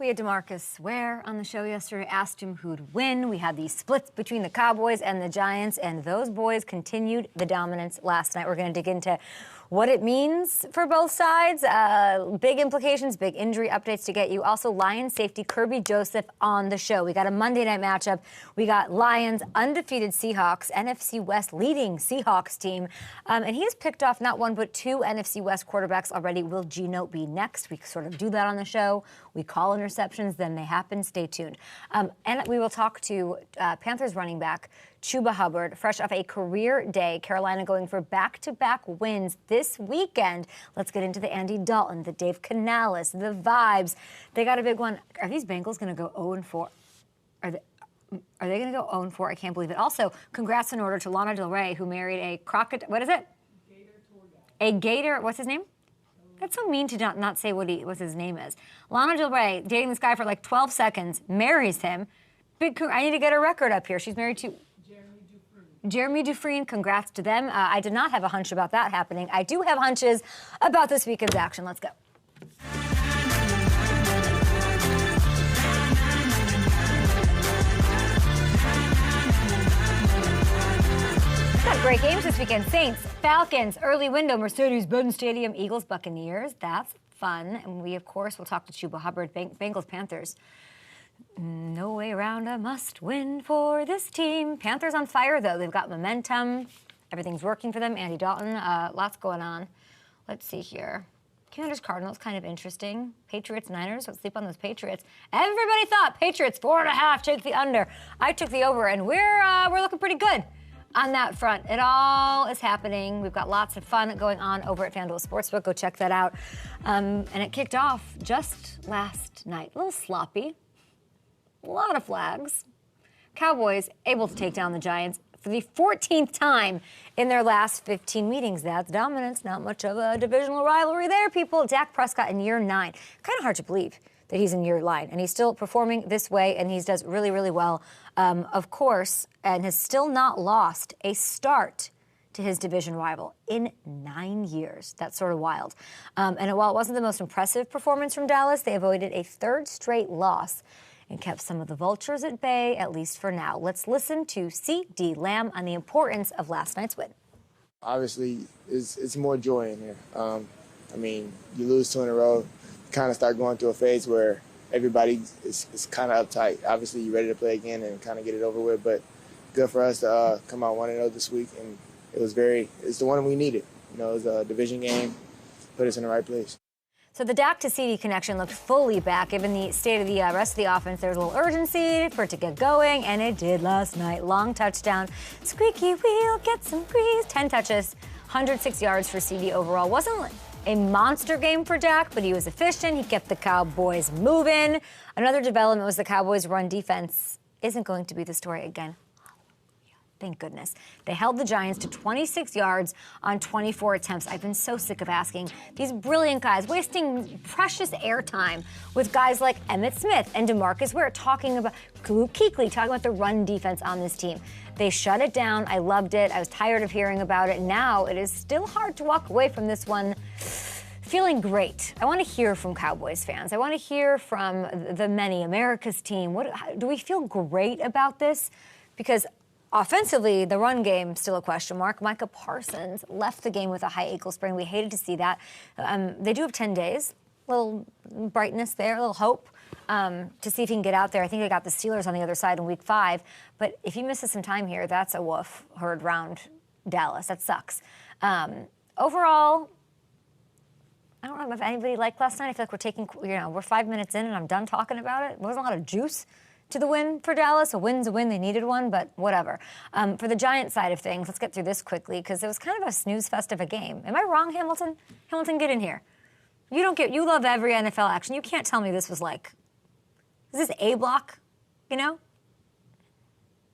We had DeMarcus Ware on the show yesterday, asked him who'd win. We had these splits between the Cowboys and the Giants, and those boys continued the dominance last night. We're going to dig into what it means for both sides, big implications, big injury updates to get you. Also, Lions safety Kirby Joseph on the show. We got a Monday night matchup. We got Lions, undefeated Seahawks, NFC West leading Seahawks team. And he has picked off not one but two NFC West quarterbacks already. Will Geno be next? We sort of do that on the show. We call interceptions, then they happen. Stay tuned. And we will talk to Panthers running back Chuba Hubbard, fresh off a career day. Carolina going for back-to-back wins this weekend. Let's get into the Andy Dalton, the Dave Canales, the vibes. They got a big one. Are these Bengals going to go 0-4? Are they going to go 0-4? I can't believe it. Also, congrats in order to Lana Del Rey, who married a crocodile. What is it? Gator tour guide. A gator. What's his name? That's so mean to not say what his name is. Lana Del Rey, dating this guy for like 12 seconds, marries him. I need to get a record up here. She's married to Jeremy Dufresne. Congrats to them. I did not have a hunch about that happening. I do have hunches about this weekend's action. Let's go. Got great games this weekend. Saints, Falcons, early window, Mercedes-Benz Stadium, Eagles, Buccaneers. That's fun. And we, of course, will talk to Chuba Hubbard, Bengals, Panthers. No way around a must-win for this team. Panthers on fire, though. They've got momentum. Everything's working for them. Andy Dalton, lots going on. Let's see here. Commanders, Cardinals, kind of interesting. Patriots, Niners, let's sleep on those Patriots. Everybody thought Patriots, 4.5, take the under. I took the over, and we're looking pretty good on that front. It all is happening. We've got lots of fun going on over at FanDuel Sportsbook. Go check that out. And it kicked off just last night. A little sloppy. A lot of flags. Cowboys able to take down the Giants for the 14th time in their last 15 meetings. That's dominance. Not much of a divisional rivalry there, people. Dak Prescott in year 9. Kind of hard to believe that he's in year 9, and he's still performing this way, and he does really, really well, of course, and has still not lost a start to his division rival in 9 years. That's sort of wild. And while it wasn't the most impressive performance from Dallas, they avoided a third straight loss and kept some of the vultures at bay, at least for now. Let's listen to C.D. Lamb on the importance of last night's win. Obviously, it's more joy in here. I mean, you lose 2 in a row, you kind of start going through a phase where everybody is kind of uptight. Obviously, you're ready to play again and kind of get it over with, but good for us to come out 1-0 this week, and it's the one we needed. You know, it was a division game, put us in the right place. So the Dak to CD connection looked fully back. Given the state of the rest of the offense, there was a little urgency for it to get going, and it did last night. Long touchdown. Squeaky wheel, get some grease. 10 touches, 106 yards for CD overall. Wasn't a monster game for Dak, but he was efficient. He kept the Cowboys moving. Another development was the Cowboys' run defense isn't going to be the story again. Thank goodness. They held the Giants to 26 yards on 24 attempts. I've been so sick of asking these brilliant guys, wasting precious airtime with guys like Emmitt Smith and DeMarcus Ware talking about Luke Kuechly, talking about the run defense on this team. They shut it down. I loved it. I was tired of hearing about it. Now it is still hard to walk away from this one feeling great. I want to hear from Cowboys fans. I want to hear from the many, America's team. Do we feel great about this? Because offensively, the run game still a question mark. Micah Parsons left the game with a high ankle sprain. We hated to see that. They do have 10 days. A little brightness there, a little hope to see if he can get out there. I think they got the Steelers on the other side in week 5. But if he misses some time here, that's a woof heard round Dallas. That sucks. Overall, I don't know if anybody liked last night. I feel like we're 5 minutes in and I'm done talking about it. There wasn't a lot of juice to the win for Dallas. A win's a win. They needed one, but whatever. For the Giants side of things, let's get through this quickly because it was kind of a snooze fest of a game. Am I wrong, Hamilton? Hamilton, get in here. You love every NFL action. You can't tell me this was like, is this A block, you know?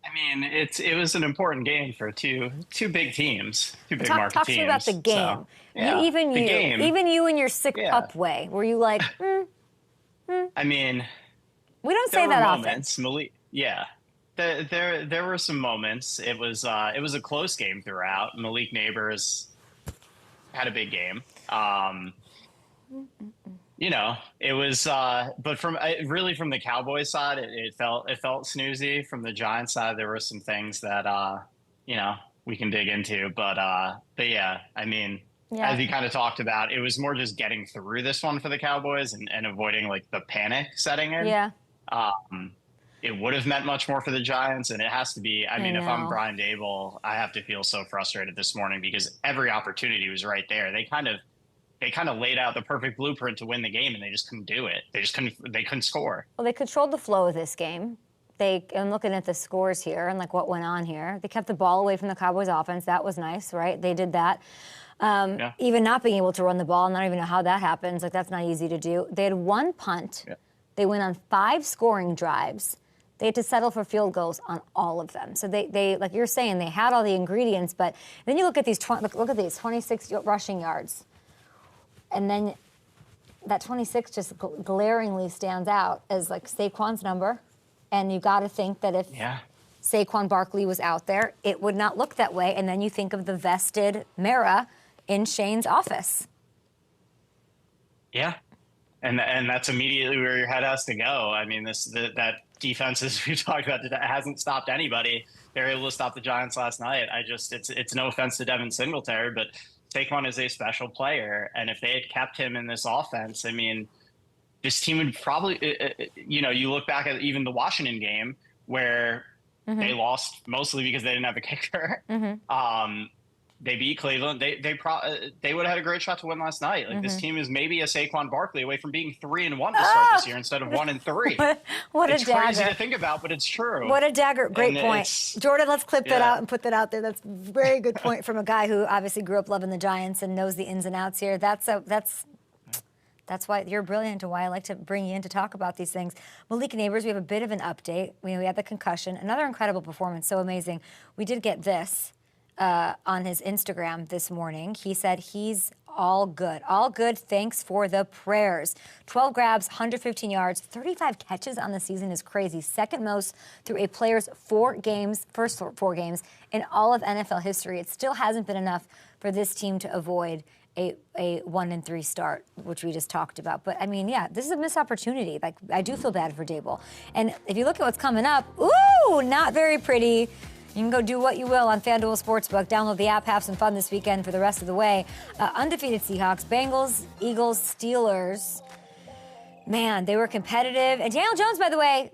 I mean, it was an important game for two big teams, two big market teams. Talk to me about the game. So, yeah, Even you in your sick pup way, were you like, I mean, we don't say that moments, often. Yeah, there were some moments. It was a close game throughout. Malik Neighbors had a big game. it was, but really from the Cowboys side, it felt snoozy. From the Giants side, there were some things that, you know, we can dig into, but yeah, I mean, as Yeah. you kind of talked about, it was more just getting through this one for the Cowboys and avoiding like the panic setting in. Yeah. Um, it would have meant much more for the Giants, and it has to be. I I mean, if I'm know. Brian Dable, I have to feel so frustrated this morning because every opportunity was right there. They kind of laid out the perfect blueprint to win the game, and they just couldn't do it. They couldn't score. Well, they controlled the flow of this game. I'm looking at the scores here and like what went on here. They kept the ball away from the Cowboys offense. That was nice, right? They did that. Yeah, Even not being able to run the ball, I don't even know how that happens. Like, that's not easy to do. They had one punt. yeah, They went on 5 scoring drives. They had to settle for field goals on all of them. So they like you're saying, they had all the ingredients, but then you look at these, look at these 26 rushing yards. And then that 26 just glaringly stands out as like Saquon's number. And you got to think that if yeah. Saquon Barkley was out there, it would not look that way. And then you think of the vested Mara in Shane's office. Yeah, and that's immediately where your head has to go. I mean, that defense, as we've talked about, hasn't stopped anybody. They were able to stop the Giants last night. It's no offense to Devin Singletary, but Saquon is a special player, and if they had kept him in this offense, I mean, this team would probably, you look back at even the Washington game where they lost mostly because they didn't have a kicker. They beat Cleveland. They would have had a great shot to win last night. Like, this team is maybe a Saquon Barkley away from being 3-1 to start this year instead of 1-3. What It's a dagger. crazy to think about, but it's true. What a dagger. Great And point. Jordan, let's clip that yeah. out and put that out there. That's a very good point from a guy who obviously grew up loving the Giants and knows the ins and outs here. That's why you're brilliant and why I like to bring you in to talk about these things. Malik Neighbors, we have a bit of an update. We had the concussion. Another incredible performance, so amazing. We did get this on his Instagram this morning. He said he's all good. All good, thanks for the prayers. 12 grabs, 115 yards, 35 catches on the season is crazy. Second most through a player's first 4 games in all of NFL history. It still hasn't been enough for this team to avoid a 1-3 start, which we just talked about. But I mean, yeah, this is a missed opportunity. Like, I do feel bad for Dable. And if you look at what's coming up, ooh, not very pretty. You can go do what you will on FanDuel Sportsbook. Download the app, have some fun this weekend for the rest of the way. Undefeated Seahawks, Bengals, Eagles, Steelers. Man, they were competitive. And Daniel Jones, by the way,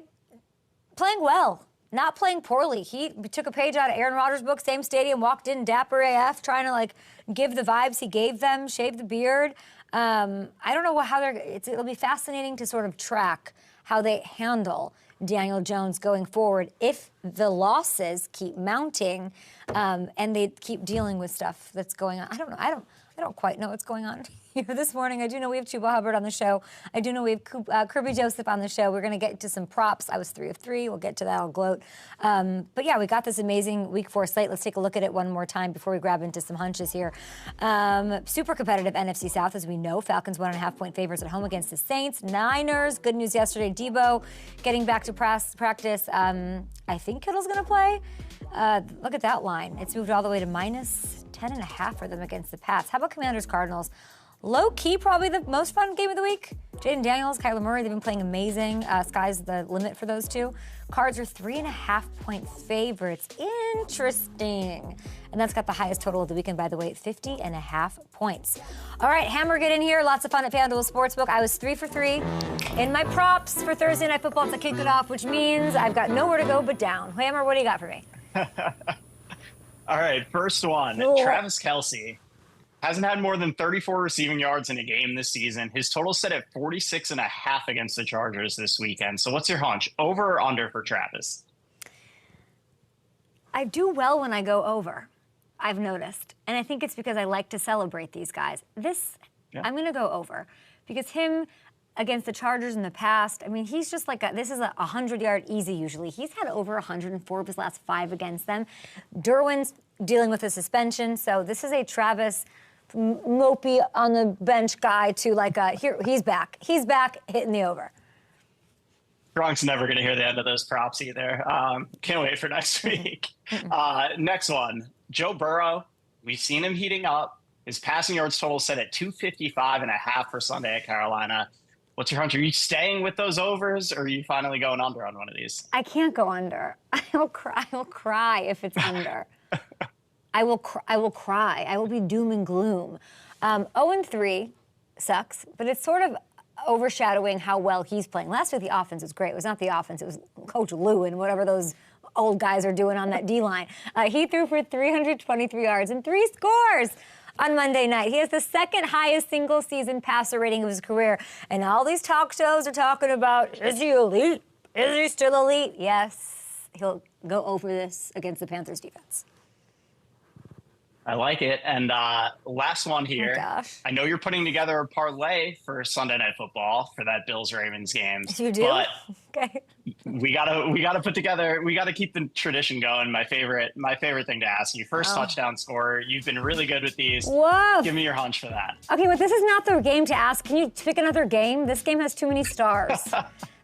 playing well, not playing poorly. He took a page out of Aaron Rodgers' book, same stadium, walked in dapper AF, trying to like give the vibes he gave them, shave the beard. I don't know how it'll be fascinating to sort of track how they handle Daniel Jones going forward if the losses keep mounting and they keep dealing with stuff that's going on. I don't know. I don't quite know what's going on here this morning. I do know we have Chuba Hubbard on the show. I do know we have Kirby Joseph on the show. We're going to get to some props. I was 3 of 3. We'll get to that. I'll gloat. But yeah, we got this amazing Week 4 slate. Let's take a look at it one more time before we grab into some hunches here. Super competitive NFC South, as we know. Falcons 1.5-point favorites at home against the Saints. Niners, good news yesterday. Debo getting back to practice. I think Kittle's going to play. Look at that line. It's moved all the way to minus 10.5 for them against the Pats. How about Commanders Cardinals? Low key, probably the most fun game of the week. Jaden Daniels, Kyler Murray, they've been playing amazing. Sky's the limit for those two. Cards are 3.5-point favorites. Interesting. And that's got the highest total of the weekend, by the way, 50.5 points. All right, Hammer, get in here. Lots of fun at FanDuel Sportsbook. I was 3 for 3 in my props for Thursday Night Football to kick it off, which means I've got nowhere to go but down. Hammer, what do you got for me? All right, first one. Cool. Travis Kelce hasn't had more than 34 receiving yards in a game this season. His total set at 46.5 against the Chargers this weekend. So what's your hunch? Over or under for Travis? I do well when I go over, I've noticed. And I think it's because I like to celebrate these guys. I'm going to go over. Because him against the Chargers in the past, I mean, he's just like this is a 100-yard easy usually. He's had over 104 of his last 5 against them. Derwin's dealing with a suspension, so this is a Travis mopey on the bench guy to like here he's back hitting the over. Gronk's never going to hear the end of those props either. Can't wait for next week. Next one, Joe Burrow. We've seen him heating up. His passing yards total set at 255.5 for Sunday at Carolina. What's your hunch? Are you staying with those overs, or are you finally going under on one of these? I can't go under. I will cry if it's under. I will cry. I will be doom and gloom. 0-3 sucks, but it's sort of overshadowing how well he's playing. Last week the offense was great. It was not the offense. It was Coach Lou and whatever those old guys are doing on that D-line. He threw for 323 yards and 3 scores on Monday night. He has the second highest single-season passer rating of his career. And all these talk shows are talking about, is he elite? Is he still elite? Yes. He'll go over this against the Panthers defense. I like it. And last one here. Oh, gosh. I know you're putting together a parlay for Sunday Night Football for that Bills-Ravens game. You do? But okay. we gotta put together. We gotta keep the tradition going. My favorite thing to ask you. First touchdown scorer. You've been really good with these. Whoa. Give me your hunch for that. Okay, but this is not the game to ask. Can you pick another game? This game has too many stars.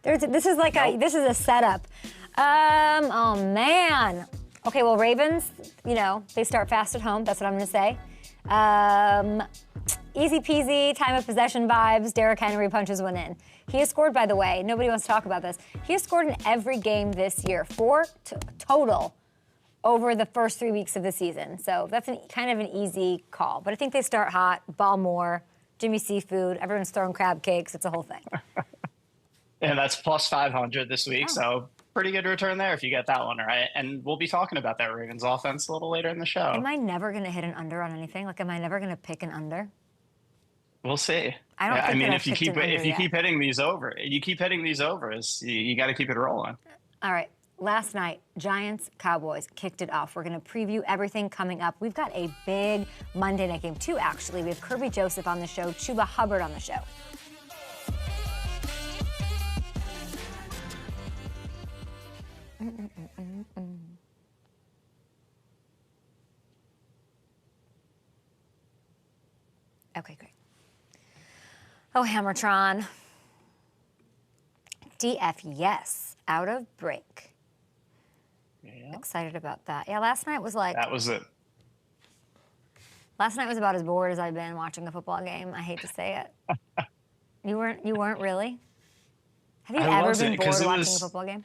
This is a setup. Oh man. Okay, well, Ravens, they start fast at home. That's what I'm going to say. Easy peasy, time of possession vibes. Derrick Henry punches one in. He has scored, by the way. Nobody wants to talk about this. He has scored in every game this year, 4 total over the first 3 weeks of the season. So that's kind of an easy call. But I think they start hot, ball more, Jimmy Seafood. Everyone's throwing crab cakes. It's a whole thing. And that's plus 500 this week. So pretty good return there if you get that one right. And we'll be talking about that Ravens offense a little later in the show. Am I never going to hit an under on anything? Like, am I never going to pick an under? We'll see. I don't. I mean, if you keep hitting these overs, you got to keep it rolling. All right. Last night, Giants, Cowboys kicked it off. We're going to preview everything coming up. We've got a big Monday night game, 2 actually. We have Kirby Joseph on the show, Chuba Hubbard on the show. Okay, great. Oh, Hammertron. DF, yes, out of break. Yeah. Excited about that. Yeah, last night was like... That was it. Last night was about as bored as I've been watching a football game. I hate to say it. You weren't really? Have you ever been bored watching a football game?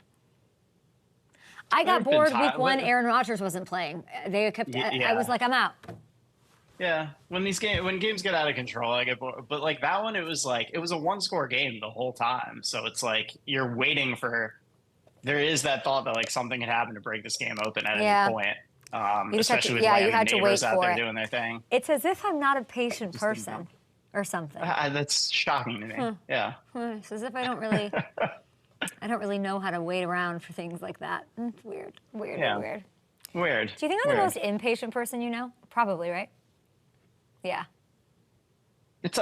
I got bored week 1. Aaron Rodgers wasn't playing. They kept. I was like, I'm out. Yeah, when games get out of control, I get bored. But like that one, it was a 1-score game the whole time. So it's like you're waiting for. There is that thought that like something could happen to break this game open at any point. Especially with Miami neighbors out there doing their thing. It's as if I'm not a patient person, or something. That's shocking to me. Yeah. It's as if I don't really know how to wait around for things like that. It's weird. Weird. Do you think I'm the most impatient person you know? Probably, right? Yeah.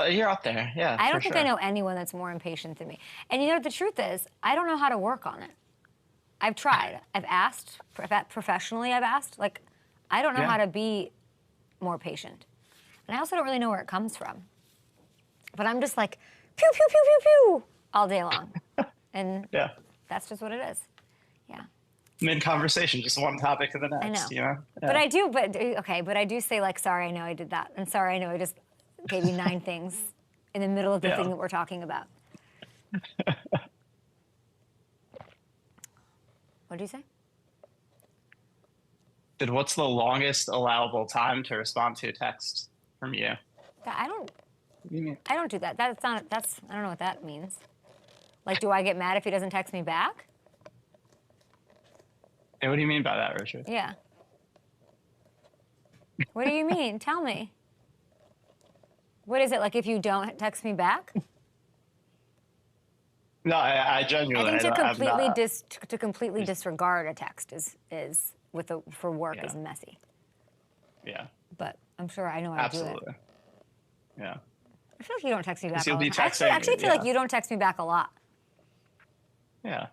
You're up there, yeah. I don't think I know anyone that's more impatient than me. And the truth is, I don't know how to work on it. I've tried. I've asked, professionally I've asked. Like, I don't know how to be more patient. And I also don't really know where it comes from. But I'm just like, pew, pew, pew, pew, pew, all day long. And that's just what it is. Yeah. Mid-conversation, just one topic to the next. I know. Yeah. But I do say like, sorry, I know I did that. And sorry, I know I just gave you 9 things in the middle of the thing that we're talking about. What did you say? What's the longest allowable time to respond to a text from you? I don't do that. I don't know what that means. Like, do I get mad if he doesn't text me back? Hey, what do you mean by that, Richard? Yeah. What do you mean? Tell me. What is it, like if you don't text me back? No, I genuinely. I think to completely disregard a text is for work is messy. Yeah. But I'm sure I know how to do it. Absolutely. Yeah. I feel like you don't text me back You'll a be lot. texting, I actually feel like you don't text me back a lot. Yeah.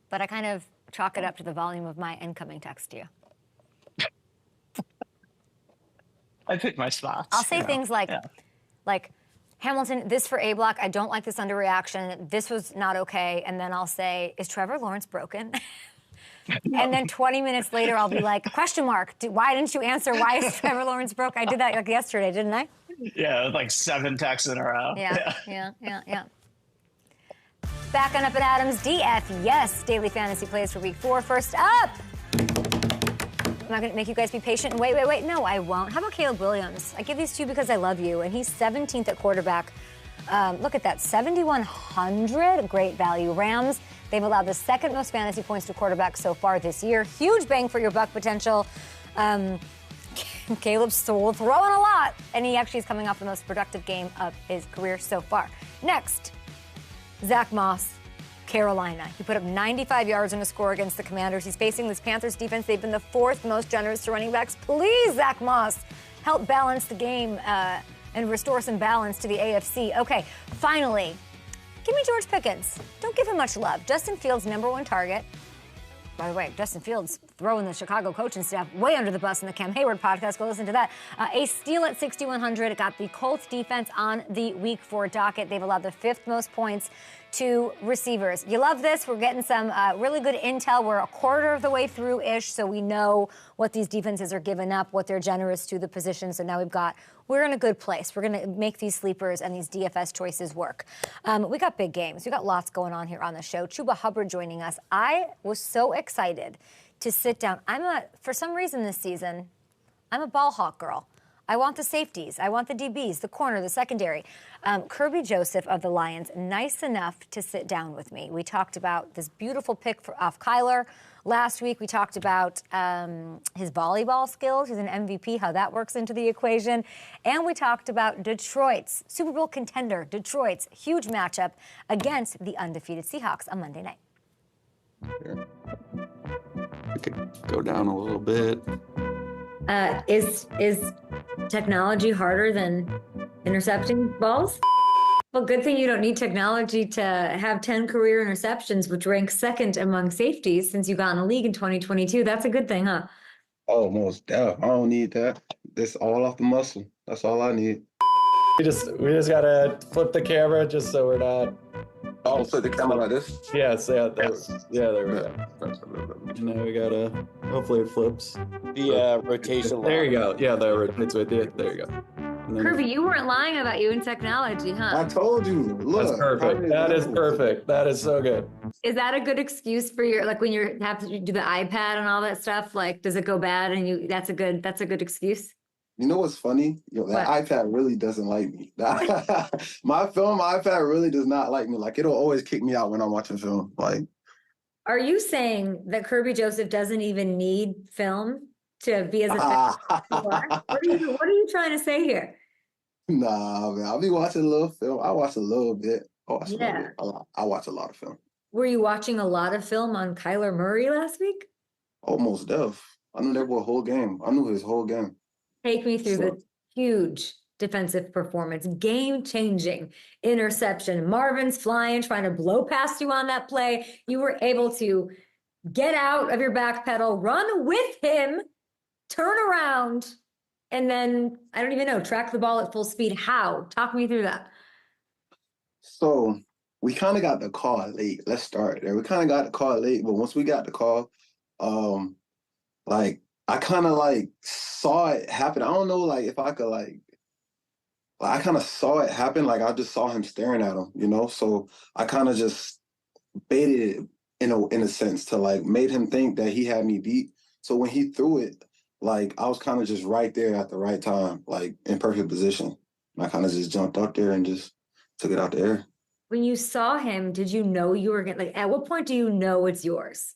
But I kind of chalk it up to the volume of my incoming text to you. I pick my spots. I'll say things like, Hamilton, this for A block. I don't like this underreaction. This was not okay. And then I'll say, is Trevor Lawrence broken? And then 20 minutes later, I'll be like, question mark, why didn't you answer? Why is Trevor Lawrence broke? I did that like yesterday, didn't I? Yeah, like 7 texts in a row. Yeah. Back on Up and Adams, DF, yes, daily fantasy plays for week 4. First up. Am I going to make you guys be patient and wait? No, I won't. How about Caleb Williams? I give these to you because I love you, and he's 17th at quarterback. Look at that, 7,100, great value. Rams, they've allowed the second most fantasy points to quarterbacks so far this year. Huge bang for your buck potential. Caleb's throwing a lot, and he actually is coming off the most productive game of his career so far. Next, Zach Moss, Carolina. He put up 95 yards in a score against the Commanders. He's facing this Panthers defense. They've been the 4th most generous to running backs. Please, Zach Moss, help balance the game and restore some balance to the AFC. Okay, finally, give me George Pickens. Don't give him much love. Justin Fields' #1 target. By the way, Justin Fields throwing the Chicago coaching staff way under the bus in the Cam Hayward podcast. Go listen to that. A steal at 6,100. It got the Colts defense on the week 4 docket. They've allowed the 5th most points to receivers. You love this. We're getting some really good intel. We're a quarter of the way through-ish, so we know what these defenses are giving up, what they're generous to the position. So now we're in a good place. We're going to make these sleepers and these DFS choices work. We got big games. We got lots going on here on the show. Chuba Hubbard joining us. I was so excited to sit down. For some reason this season, I'm a ball hawk girl. I want the safeties. I want the DBs, the corner, the secondary. Kirby Joseph of the Lions, nice enough to sit down with me. We talked about this beautiful pick off Kyler. Last week, we talked about his volleyball skills. He's an MVP, how that works into the equation. And we talked about Detroit's Super Bowl contender, Detroit's huge matchup against the undefeated Seahawks on Monday night. Here. I could go down a little bit. Is technology harder than intercepting balls? Well, good thing you don't need technology to have 10 career interceptions, which ranks 2nd among safeties since you got in the league in 2022. That's a good thing, huh? Oh, most definitely. I don't need that. This all off the muscle. That's all I need. We just gotta flip the camera just so we're not. Oh, flip the camera like this? Yes, yeah, there we go. Now we gotta. Hopefully it flips. The rotation. There you go. Yeah, that rotates with you. There you go. Kirby, you weren't lying about you in technology, huh? I told you. Look. That's perfect. That is perfect. That is so good. Is that a good excuse for when you have to do the iPad and all that stuff? Like, does it go bad and that's a good excuse? You know what's funny? That iPad really doesn't like me. My iPad really does not like me. Like, it'll always kick me out when I'm watching film. Like, are you saying that Kirby Joseph doesn't even need film to be as effective as you are? What are you trying to say here? Nah, man. I'll be watching a little film. I watch a little bit. I watch a lot of film. Were you watching a lot of film on Kyler Murray last week? Almost def. I knew that boy whole game. I knew his whole game. Take me through the huge defensive performance, game-changing interception. Marvin's flying, trying to blow past you on that play. You were able to get out of your back pedal, run with him, turn around, and then, I don't even know, track the ball at full speed. How? Talk me through that. So we kind of got the call late. Let's start there. We kind of got the call late, but once we got the call, I kind of saw it happen. I don't know if I could I kind of saw it happen. I just saw him staring at him, So I kind of just baited it in a sense to made him think that he had me beat. So when he threw it, I was kind of just right there at the right time, in perfect position. And I kind of just jumped up there and just took it out the air. When you saw him, did you know you were going at what point do you know it's yours?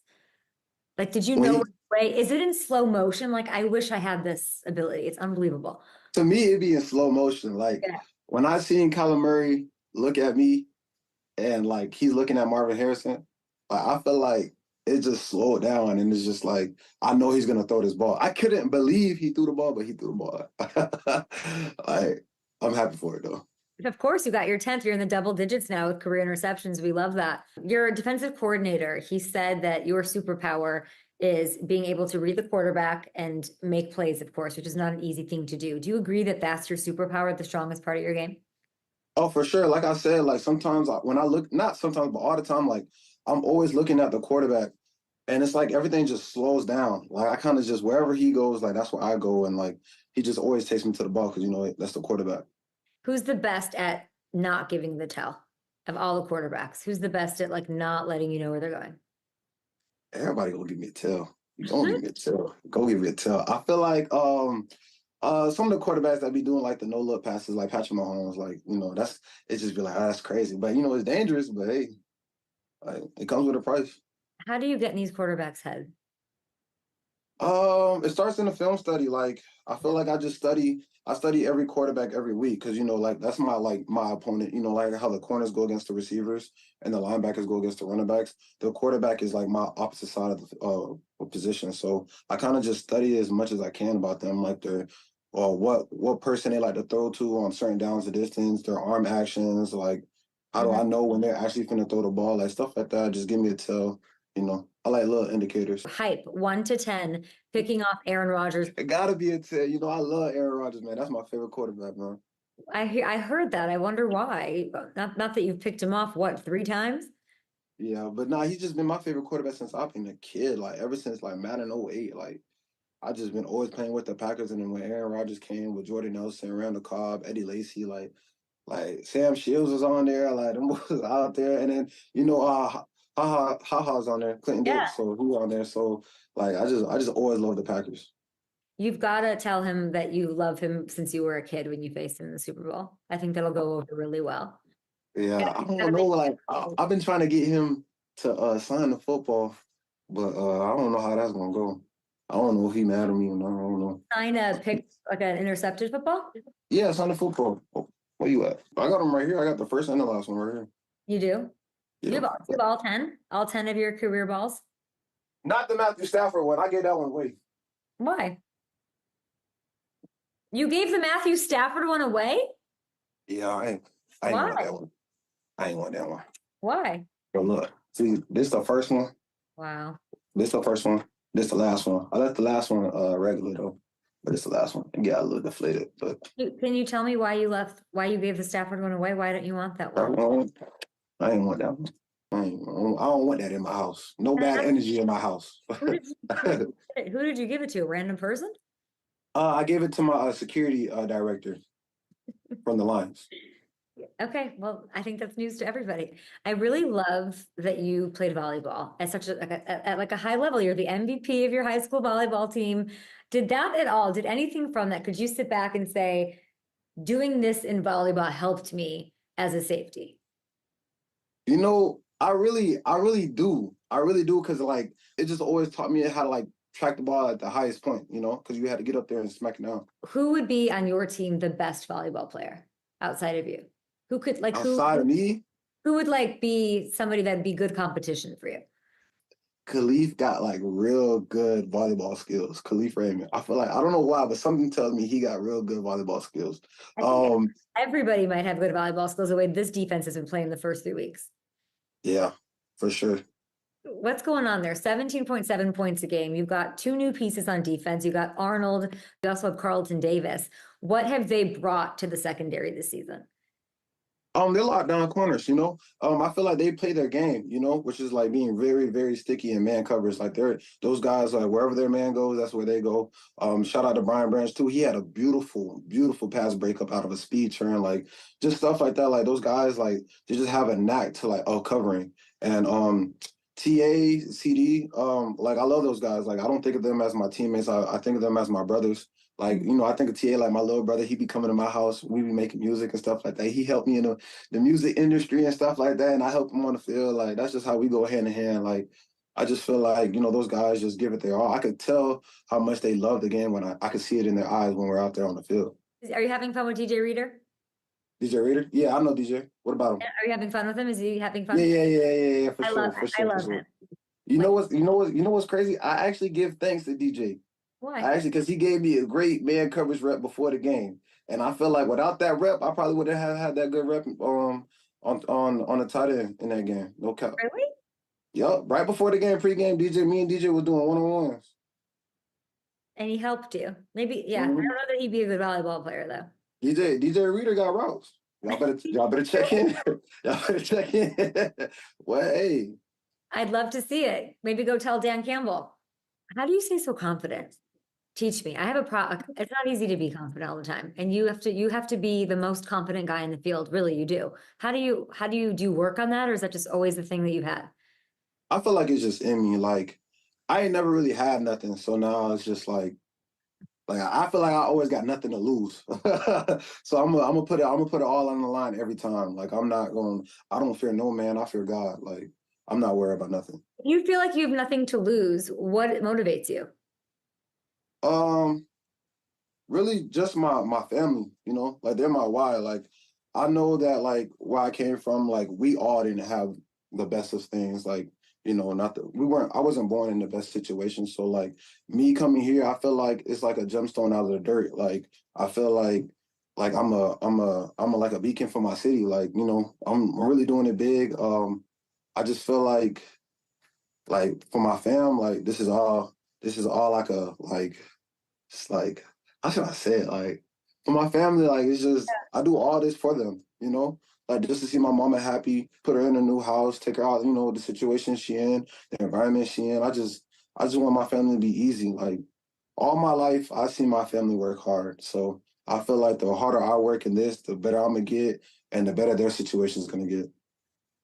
Did you know right away? Is it in slow motion? I wish I had this ability. It's unbelievable. To me, it'd be in slow motion. When I seen Kyler Murray look at me and he's looking at Marvin Harrison, I feel like it just slowed down and it's just I know he's going to throw this ball. I couldn't believe he threw the ball, but he threw the ball. I'm happy for it though. Of course, you got your 10th. You're in the double digits now with career interceptions. We love that. You're a defensive coordinator. He said that your superpower is being able to read the quarterback and make plays, of course, which is not an easy thing to do. Do you agree that that's your superpower, the strongest part of your game? Oh, for sure. Like I said, sometimes when I look, not sometimes, but all the time, I'm always looking at the quarterback And it's like everything just slows down. Like I kind of just wherever he goes, like that's where I go, and like he just always takes me to the ball because that's the quarterback. Who's the best at not giving the tell of all the quarterbacks? Who's the best at like not letting you know where they're going? Everybody go give me a tell. You don't give me a tell. Go give me a tell. I feel like some of the quarterbacks that be doing like the no look passes, like Patrick Mahomes, like it just be like that's crazy. But it's dangerous. But hey, like, it comes with a price. How do you get in these quarterbacks' head? It starts in the film study. Like I feel like I study every quarterback every week because like that's my opponent. Like how the corners go against the receivers and the linebackers go against the running backs. The quarterback is like my opposite side of the position. So I kind of just study as much as I can about them, like their what person they like to throw to on certain downs of distance, their arm actions, like how do I know when they're actually finna throw the ball, like stuff like that. Just give me a tell. I like little indicators. Hype 1 to 10, picking off Aaron Rodgers. It gotta be a 10. I love Aaron Rodgers, man. That's my favorite quarterback, man. I heard that. I wonder why. Not that you've picked him off, what, 3 times? Yeah, but nah, he's just been my favorite quarterback since I've been a kid. Like ever since like Madden '08. Like I just been always playing with the Packers, and then when Aaron Rodgers came with Jordan Nelson, Randall Cobb, Eddie Lacy, like Sam Shields was on there, like them was out there, and then HaHa's on there, Clinton Dix, so he was on there. So like I just always love the Packers. You've got to tell him that you love him since you were a kid when you faced him in the Super Bowl. I think that'll go over really well. Yeah, I don't know. Like I've been trying to get him to sign the football, but I don't know how that's gonna go. I don't know if he mad at me or not. I don't know. Sign a pick, like an intercepted football? Yeah, sign the football. Where you at? I got him right here. I got the first and the last one right here. You do? Yeah. You have all 10? All 10 of your career balls? Not the Matthew Stafford one. I gave that one away. Why? You gave the Matthew Stafford one away? Yeah, I ain't want that one. I ain't want that one. Why? But look, see, this the first one. Wow. This the first one. This the last one. I left the last one regular though, but it's the last one. It got a little deflated. But can you tell me why you gave the Stafford one away? Why don't you want that one? I ain't want that one. I don't want that in my house. No bad energy in my house. Who did you give it to? A random person? I gave it to my security director from the Lions. Okay, well, I think that's news to everybody. I really love that you played volleyball at such at a high level. You're the MVP of your high school volleyball team. Did that at all? Did anything from that? Could you sit back and say, doing this in volleyball helped me as a safety? I really do. I really do because like it just always taught me how to like track the ball at the highest point. Because you had to get up there and smack it down. Who would be on your team the best volleyball player outside of you? Who could like outside of me? Who would like be somebody that'd be good competition for you? Khalif got like real good volleyball skills. Khalif Raymond. I feel like I don't know why, but something tells me he got real good volleyball skills. Everybody might have good volleyball skills the way this defense has been playing the first 3 weeks. Yeah, for sure. What's going on there? 17.7 points a game. You've got 2 new pieces on defense. You got Arnold. You also have Carlton Davis. What have they brought to the secondary this season? They're locked down corners, I feel like they play their game, which is like being very, very sticky in man covers. Like those guys, like wherever their man goes, that's where they go. Shout out to Brian Branch too. He had a beautiful, beautiful pass breakup out of a speed turn, like just stuff like that. Like those guys, like they just have a knack to like covering. And TA, CD, like I love those guys. Like I don't think of them as my teammates. I think of them as my brothers. Like, I think of TA like my little brother. He be coming to my house. We be making music and stuff like that. He helped me in the music industry and stuff like that. And I help him on the field. Like, that's just how we go hand in hand. Like, I just feel like, those guys just give it their all. I could tell how much they love the game when I could see it in their eyes when we're out there on the field. Are you having fun with DJ Reader? DJ Reader? Yeah, I know DJ. What about him? Are you having fun with him? Is he having fun? Yeah, for sure. I love him. You know what's crazy? I actually give thanks to DJ. Why? Because he gave me a great man coverage rep before the game, and I feel like without that rep, I probably would have had that good rep on the tight end in that game. No cap. Really? Yup. Right before the game, pregame, me and DJ were doing one-on-ones. And he helped you. Maybe, yeah. I don't know that he'd be a good volleyball player though. DJ Reader got routes. Y'all better check in. Y'all better check in. Well, hey. I'd love to see it. Maybe go tell Dan Campbell. How do you stay so confident? Teach me. I have a it's not easy to be confident all the time. And you have to be the most confident guy in the field. Really, you do. How do you do you work on that, or is that just always the thing that you've had? I feel like it's just in me. Like I ain't never really had nothing, so now it's just like I feel like I always got nothing to lose. So I'm gonna put it all on the line every time. Like I don't fear no man, I fear God. Like I'm not worried about nothing. You feel like you have nothing to lose. What motivates you? Um, really just my family, like they're my why. Like I know that like where I came from, like we all didn't have the best of things. Like, not that I wasn't born in the best situation. So like me coming here, I feel like it's like a gemstone out of the dirt. Like I feel like I'm a like a beacon for my city. Like, I'm really doing it big. I just feel like for my fam, like this is all like it's like, how should I say it? Like, for my family, like, it's just, I do all this for them. Like, just to see my mama happy, put her in a new house, take her out, the situation she in, the environment she in. I just want my family to be easy. Like, all my life, I see my family work hard. So I feel like the harder I work in this, the better I'm going to get, and the better their situation is going to get.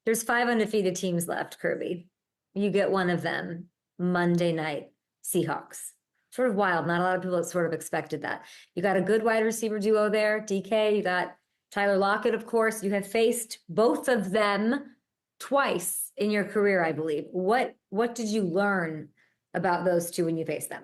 There's 5 undefeated teams left, Kirby. You get one of them Monday night, Seahawks. Sort of wild. Not a lot of people sort of expected that. You got a good wide receiver duo there, DK. You got Tyler Lockett, of course. You have faced both of them twice in your career, I believe. What did you learn about those two when you faced them?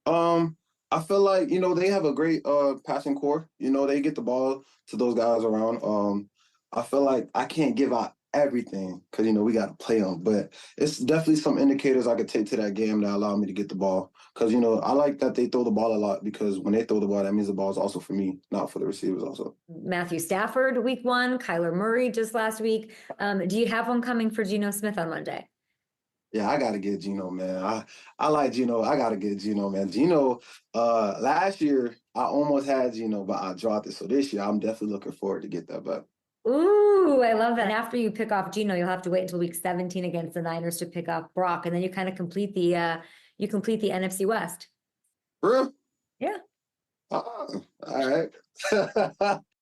I feel like, they have a great passing core. They get the ball to those guys around. I feel like I can't give out everything because, we got to play them. But it's definitely some indicators I could take to that game that allow me to get the ball. Because, I like that they throw the ball a lot because when they throw the ball, that means the ball is also for me, not for the receivers also. Matthew Stafford, week 1. Kyler Murray just last week. Do you have one coming for Geno Smith on Monday? Yeah, I gotta get Geno, man. I like Geno. I gotta get Geno, man. Geno, last year I almost had Geno, but I dropped it. So this year I'm definitely looking forward to get that back. Ooh, I love that. And after you pick off Geno, you'll have to wait until week 17 against the Niners to pick off Brock, and then you kind of complete the NFC West. For real? Yeah. All right.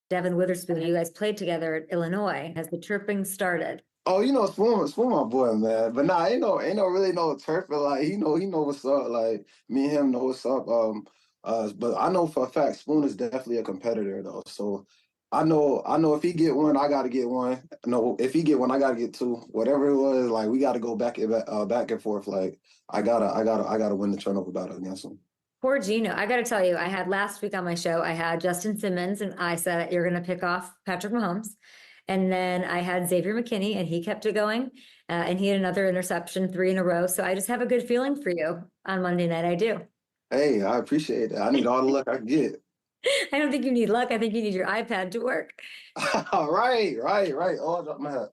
Devin Witherspoon, you guys played together at Illinois. Has the chirping started? Oh, Spoon my boy, man. But nah, ain't no really no turf, but like he know what's up. Like me and him know what's up. But I know for a fact Spoon is definitely a competitor though. So I know if he get one, I gotta get one. No, if he get one, I gotta get two. Whatever it was, like we gotta go back and forth. Like I gotta win the turnover battle against him. Poor Geno. I got to tell you, I had last week on my show, I had Justin Simmons, and I said, you're going to pick off Patrick Mahomes. And then I had Xavier McKinney, and he kept it going. And he had another interception, 3 in a row. So I just have a good feeling for you on Monday night. I do. Hey, I appreciate that. I need all the luck I can get. I don't think you need luck. I think you need your iPad to work. Right. Oh, I dropped my hat.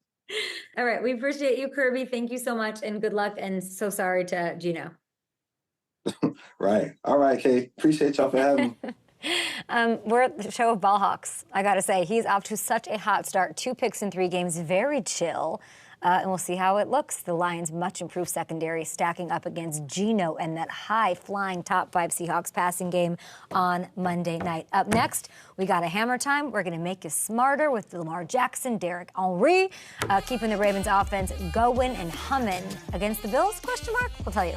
All right. We appreciate you, Kirby. Thank you so much, and good luck. And so sorry to Geno. Right. All right, Kay. Appreciate y'all for having me. We're at the show of Ball Hawks. I got to say, he's off to such a hot start. 2 picks in 3 games, very chill. And we'll see how it looks. The Lions' much improved secondary stacking up against Geno and that high-flying top 5 Seahawks passing game on Monday night. Up next, we got a hammer time. We're going to make you smarter with Lamar Jackson, Derrick Henry, keeping the Ravens' offense going and humming against the Bills? ? We'll tell you.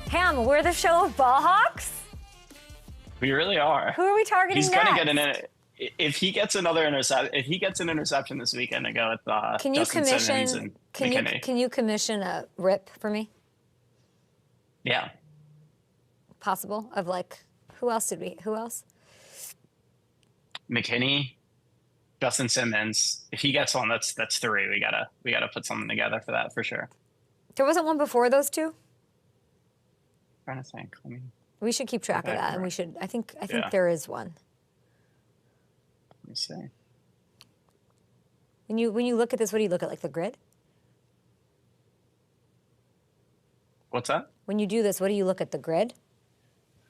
Ham, we're the show of Ball Hawks. We really are. Who are we targeting He's next? going to get if he gets another interception, if he gets an interception this weekend, to go with Justin Simmons and McKinney. Can you commission a rip for me? Yeah. Possible of who else? McKinney, Justin Simmons. If he gets one, that's 3. We gotta put something together for that for sure. There wasn't one before those 2? I'm trying to think. We should keep track of that, and we should. I think there is one. Let me see. When you look at this, what do you look at? Like the grid? What's that? When you do this, what do you look at? The grid?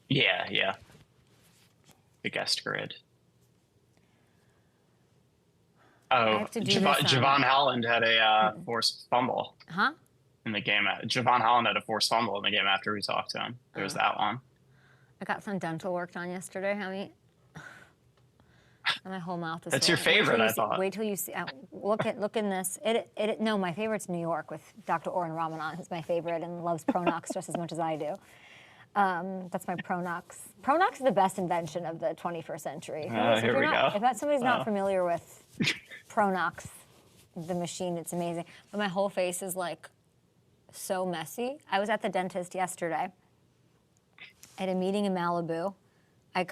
Yeah. the guest grid. I Oh, have to do this on- Javon Holland had a forced fumble Huh? in the game. Javon Holland had a forced fumble in the game after we talked to him. There was that one. I got some dental work done yesterday, honey. And my whole mouth is That's your swollen. favorite, I thought. Wait till you see. Look in this. No, my favorite's New York with Dr. Oren Ramanan, who's my favorite and loves Pronox just as much as I do. That's my Pronox. Pronox is the best invention of the 21st century. Here we go. If somebody's not familiar with Pronox, the machine, it's amazing. But my whole face is like so messy. I was at the dentist yesterday. I had a meeting in Malibu. I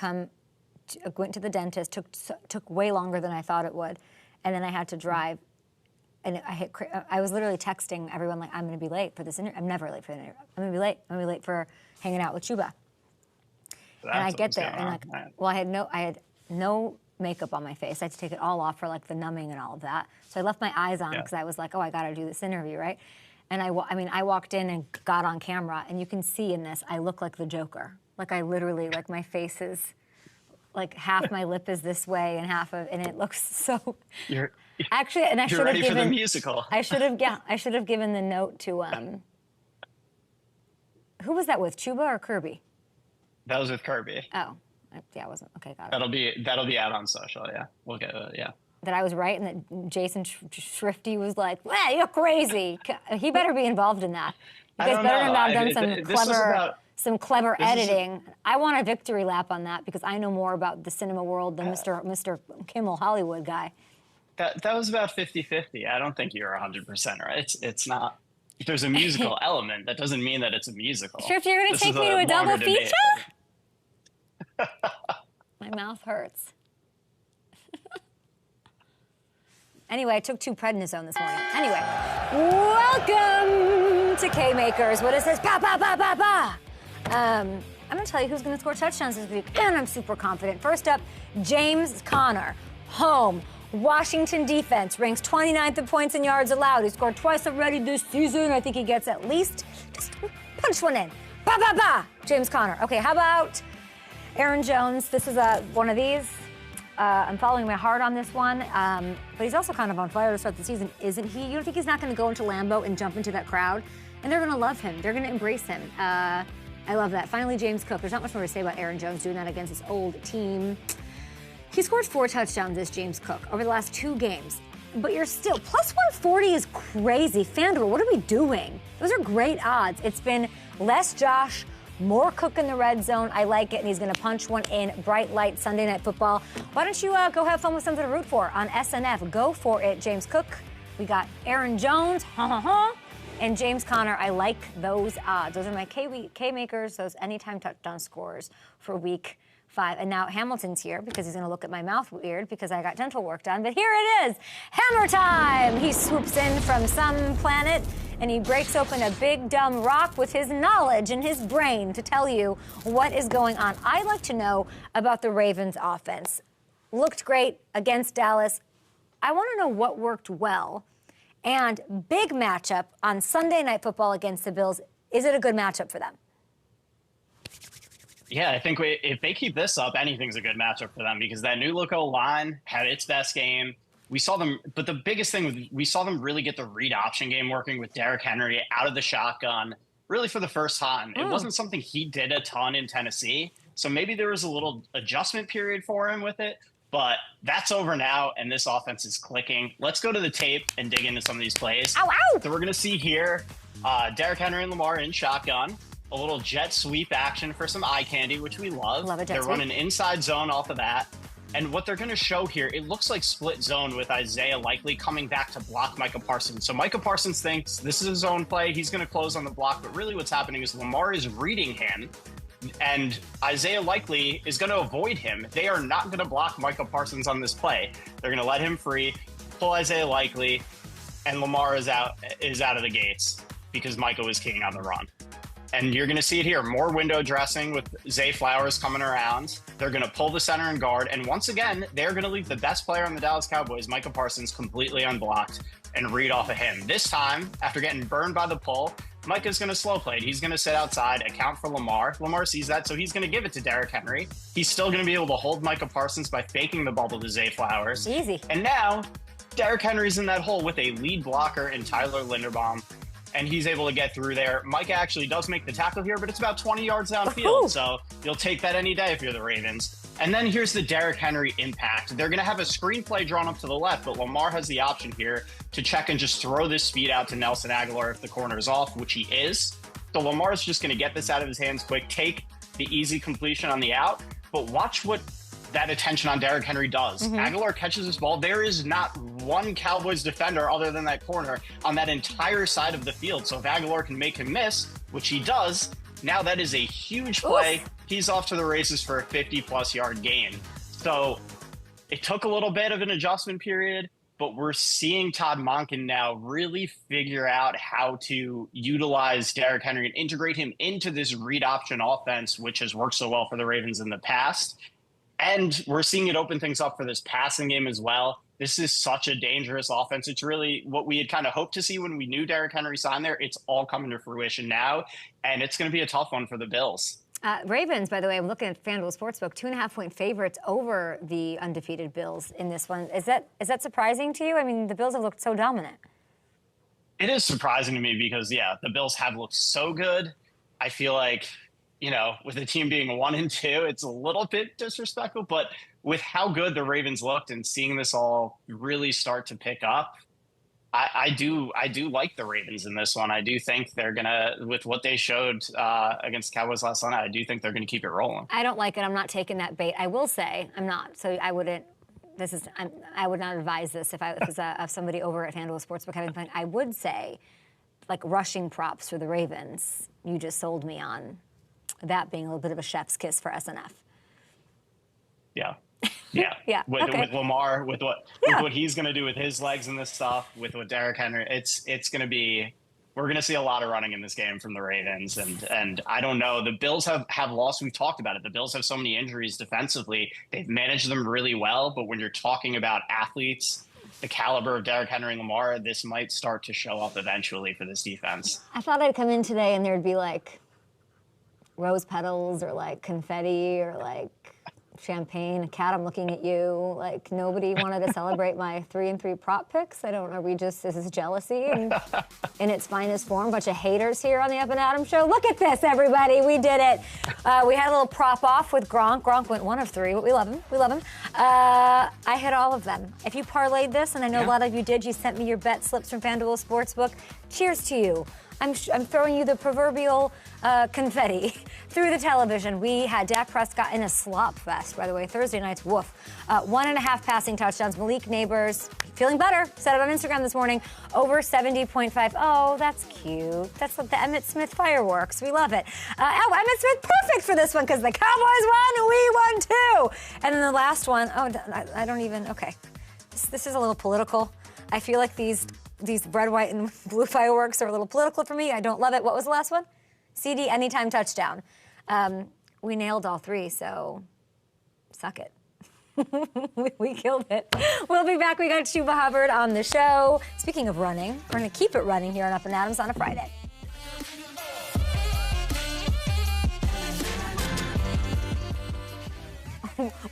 went to the dentist. Took way longer than I thought it would, and then I had to drive. And I was literally texting everyone like, I'm going to be late for this interview. I'm never late for the interview. I'm going to be late. I'm going to be late for hanging out with Chuba. And I get there and like, well, I had no makeup on my face. I had to take it all off for like the numbing and all of that. So I left my eyes on because I was like, oh, I got to do this interview, right? And I walked in and got on camera, and you can see in this, I look like the Joker. Like I literally, like my face is, like half my lip is this way and and it looks so. Actually, and I should have given for the musical. I should have given the note to who was that with? Chuba or Kirby? That was with Kirby. Oh, yeah, I wasn't okay. Got it. That'll be out on social. Yeah, we'll get yeah. That I was right, and that Jason Shrifty was like, "Well, you're crazy." He better be involved in that. You guys better not have done some clever editing. I want a victory lap on that because I know more about the cinema world than Mr. Kimmel Hollywood guy. That was about 50-50. I don't think you're 100% right. It's not. If there's a musical element, that doesn't mean that it's a musical. Shrifty, you're going to take me to a double feature? My mouth hurts. Anyway, I took 2 prednisone this morning. Anyway, welcome to K-Makers. What is this? Ba, ba, ba, ba, ba. I'm going to tell you who's going to score touchdowns this week, and I'm super confident. First up, James Conner, home. Washington defense ranks 29th in points and yards allowed. He scored twice already this season. I think he gets at least, just punch one in. Ba, ba, ba. James Conner. Okay, how about Aaron Jones? This is one of these. I'm following my heart on this one, but he's also kind of on fire to start the season, isn't he? You don't think he's not going to go into Lambeau and jump into that crowd? And they're going to love him. They're going to embrace him. I love that. Finally, James Cook. There's not much more to say about Aaron Jones doing that against his old team. He scored 4 touchdowns as James Cook over the last 2 games. But you're still, plus 140 is crazy. FanDuel, what are we doing? Those are great odds. It's been less Josh, more Cook in the red zone. I like it, and he's going to punch one in. Bright light Sunday Night Football. Why don't you go have fun with something to root for on SNF? Go for it, James Cook. We got Aaron Jones, and James Conner. I like those odds. Those are my K-makers, those anytime touchdown scores for week 5. And now Hamilton's here because he's going to look at my mouth weird because I got dental work done. But here it is, hammer time. He swoops in from some planet and he breaks open a big dumb rock with his knowledge and his brain to tell you what is going on. I'd like to know about the Ravens offense. Looked great against Dallas. I want to know what worked well. And big matchup on Sunday Night Football against the Bills. Is it a good matchup for them? Yeah, I think if they keep this up, anything's a good matchup for them because that new look O-line had its best game. We saw them, but the biggest thing was we saw them really get the read option game working with Derrick Henry out of the shotgun, really for the first time. It wasn't something he did a ton in Tennessee, so maybe there was a little adjustment period for him with it, but that's over now, and this offense is clicking. Let's go to the tape and dig into some of these plays. Ow, ow! So we're going to see here Derrick Henry and Lamar in shotgun. A little jet sweep action for some eye candy, which we love. Love a jet They're sweep. running inside zone off of that. And what they're going to show here, it looks like split zone with Isaiah Likely coming back to block Micah Parsons. So Micah Parsons thinks this is a zone play. He's going to close on the block. But really what's happening is Lamar is reading him. And Isaiah Likely is going to avoid him. They are not going to block Micah Parsons on this play. They're going to let him free, pull Isaiah Likely, and Lamar is out of the gates because Micah was king on the run. And you're going to see it here. More window dressing with Zay Flowers coming around. They're going to pull the center and guard. And once again, they're going to leave the best player on the Dallas Cowboys, Micah Parsons, completely unblocked and read off of him. This time, after getting burned by the pull, Micah's going to slow play it. He's going to sit outside, account for Lamar. Lamar sees that, so he's going to give it to Derrick Henry. He's still going to be able to hold Micah Parsons by faking the bubble to Zay Flowers. Easy. And now, Derrick Henry's in that hole with a lead blocker in Tyler Linderbaum, and he's able to get through there. Micah actually does make the tackle here, but it's about 20 yards downfield, so you'll take that any day if you're the Ravens. And then here's the Derrick Henry impact. They're going to have a screenplay drawn up to the left, but Lamar has the option here to check and just throw this speed out to Nelson Aguilar if the corner is off, which he is. So Lamar's just going to get this out of his hands quick, take the easy completion on the out, but watch what that attention on Derrick Henry does. Aguilar catches this ball. There is not one Cowboys defender other than that corner on that entire side of the field. So if Aguilar can make him miss, which he does, now that is a huge play. Oof. He's off to the races for a 50-plus yard gain. So it took a little bit of an adjustment period, but we're seeing Todd Monken now really figure out how to utilize Derrick Henry and integrate him into this read option offense, which has worked so well for the Ravens in the past. And we're seeing it open things up for this passing game as well. This is such a dangerous offense. It's really what we had kind of hoped to see when we knew Derrick Henry signed there. It's all coming to fruition now, and it's going to be a tough one for the Bills. Ravens, by the way, I'm looking at FanDuel Sportsbook, 2.5-point favorites over the undefeated Bills in this one. Is that surprising to you? I mean, the Bills have looked so dominant. It is surprising to me because, yeah, the Bills have looked so good. I feel like, you know, with the team being 1-2, it's a little bit disrespectful, but with how good the Ravens looked and seeing this all really start to pick up, I do like the Ravens in this one. I do think they're gonna, with what they showed against the Cowboys last night, I do think they're gonna keep it rolling. I don't like it. I'm not taking that bait. I will say I'm not. So I wouldn't. I would not advise this if I was somebody over at FanDuel Sportsbook having fun. I would say, like, rushing props for the Ravens. You just sold me on that being a little bit of a chef's kiss for SNF. Yeah. Yeah. Yeah. With Lamar, with what he's going to do with his legs and this stuff, with what Derrick Henry, it's going to be, we're going to see a lot of running in this game from the Ravens. And I don't know, the Bills have lost. We've talked about it. The Bills have so many injuries defensively. They've managed them really well. But when you're talking about athletes, the caliber of Derrick Henry and Lamar, this might start to show up eventually for this defense. I thought I'd come in today and there'd be like rose petals or like confetti or like champagne. Kat, I'm looking at you. Like, nobody wanted to celebrate my 3-3 prop picks. I don't know. This is jealousy in its finest form. Bunch of haters here on the Up and Adam show. Look at this, everybody. We did it. We had a little prop off with Gronk. Gronk went 1 of 3, but we love him. We love him. I hit all of them. If you parlayed this, and I know a lot of you did, you sent me your bet slips from FanDuel Sportsbook. Cheers to you. I'm throwing you the proverbial confetti through the television. We had Dak Prescott in a slop fest, by the way, Thursday night's woof. 1.5 passing touchdowns. Malik Neighbors, feeling better, said it on Instagram this morning, over 70.5. Oh, that's cute. That's like the Emmitt Smith fireworks. We love it. Emmitt Smith, perfect for this one because the Cowboys won, we won too. And then the last one, I don't even, okay. This is a little political. I feel like these red, white, and blue fireworks are a little political for me. I don't love it. What was the last one? CD, anytime touchdown. We nailed all 3, so suck it. we killed it. We'll be back. We got Chuba Hubbard on the show. Speaking of running, we're going to keep it running here on Up and Adams on a Friday.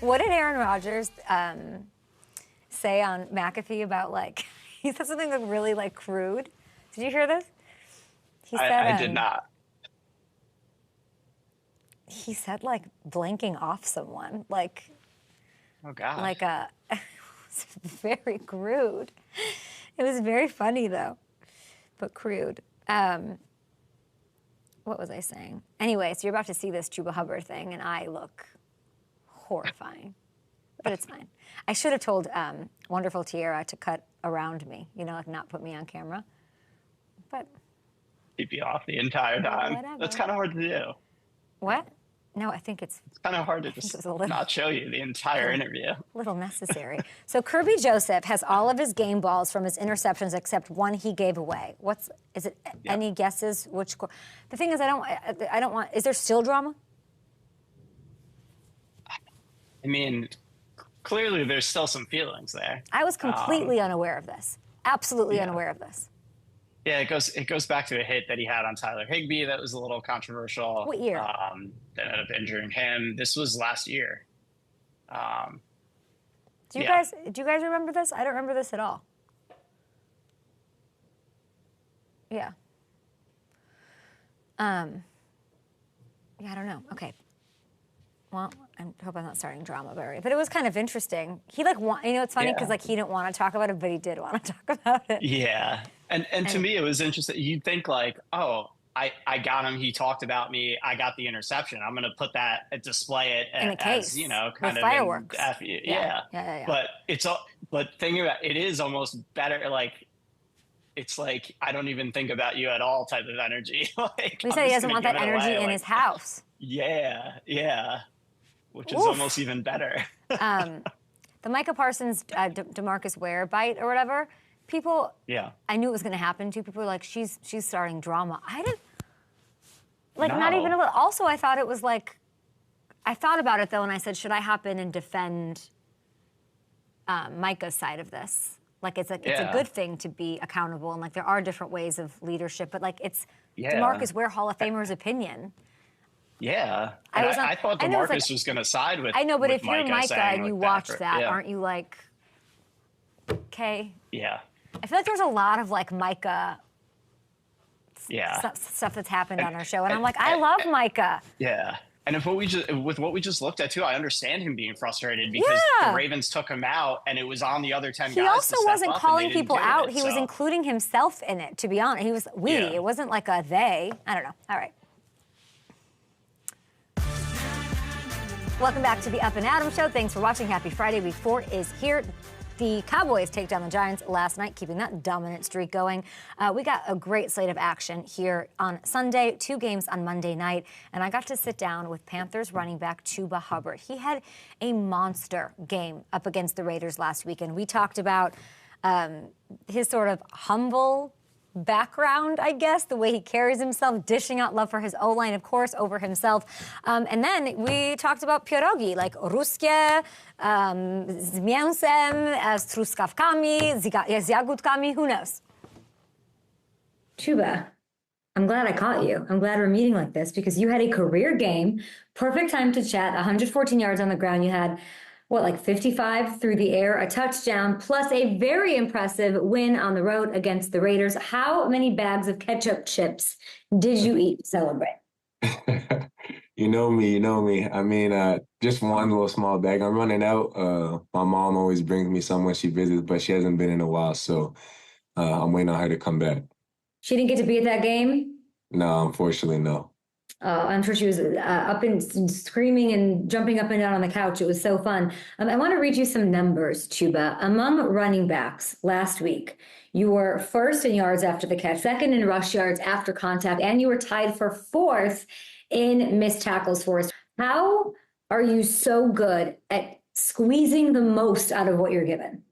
What did Aaron Rodgers say on McAfee about, like, he said something like really like crude. Did you hear this? He said, I did not. He said like blanking off someone, like, oh gosh, like it was very crude. It was very funny though, but crude. What was I saying? Anyway, so you're about to see this Chuba Hubbard thing, and I look horrifying, but it's fine. I should have told wonderful Tiara to cut around me, you know, like not put me on camera. But keep you off the entire time. Whatever. That's kind of hard to do. What? No, I think it's kind of hard to just not show you the entire interview. A little necessary. So Kirby Joseph has all of his game balls from his interceptions except one he gave away. Is it? Yep. Any guesses? Which? The thing is, I don't want. Is there still drama? I mean, clearly there's still some feelings there. I was completely unaware of this. Absolutely unaware of this. Yeah, it goes back to a hit that he had on Tyler Higbee that was a little controversial. What year? That ended up injuring him. This was last year. Do you guys remember this? I don't remember this at all. Yeah. Yeah, I don't know. Okay. Well, I hope I'm not starting drama, but it was kind of interesting. He it's funny because he didn't want to talk about it, but he did want to talk about it. Yeah, and to me it was interesting. You'd think like, oh, I got him. He talked about me. I got the interception. I'm going to put that, display it in a case, as, kind with of fireworks. Yeah. But thinking about it is almost better. Like, it's like, I don't even think about you at all type of energy. He said he doesn't want that energy in his house. Yeah. Which is almost even better. The Micah Parsons, DeMarcus Ware bite or whatever, people, I knew it was going to happen to. People were like, she's starting drama. I didn't, not even a little. Also, I thought it was like, I thought about it though, and I said, should I hop in and defend Micah's side of this? Like, it's a good thing to be accountable, and like there are different ways of leadership, but like it's DeMarcus Ware Hall of Famer's opinion. Yeah, I thought DeMarcus was going to side with. I know, but if Micah you're Micah and you watch that, aren't you like, okay? Yeah. I feel like there's a lot of like Micah stuff that's happened on our show, and I'm like, I love Micah. Yeah. And with what we just looked at too, I understand him being frustrated because the Ravens took him out, and it was on the other 10 guys. He also wasn't calling people out; he was so. Including himself in it. To be honest, he was we. Yeah. It wasn't like a they. I don't know. All right. Welcome back to the Up and Adam Show. Thanks for watching. Happy Friday. Week 4 is here. The Cowboys take down the Giants last night, keeping that dominant streak going. We got a great slate of action here on Sunday, 2 games on Monday night, and I got to sit down with Panthers running back Chuba Hubbard. He had a monster game up against the Raiders last weekend. We talked about his sort of humble background, I guess, the way he carries himself, dishing out love for his O-line, of course, over himself. And then we talked about pierogi, like ruskie, z mięsem, z truskawkami, z jagódkami, who knows? Chuba, I'm glad I caught you. I'm glad we're meeting like this because you had a career game, perfect time to chat, 114 yards on the ground. You had 55 through the air, a touchdown, plus a very impressive win on the road against the Raiders. How many bags of ketchup chips did you eat to celebrate? You know me. I mean, just one little small bag. I'm running out. My mom always brings me some when she visits, but she hasn't been in a while, so I'm waiting on her to come back. She didn't get to be at that game? No, unfortunately, no. I'm sure she was up and screaming and jumping up and down on the couch. It was so fun. I want to read you some numbers, Chuba. Among running backs last week, you were first in yards after the catch, second in rush yards after contact, and you were tied for 4th in missed tackles for us. How are you so good at squeezing the most out of what you're given?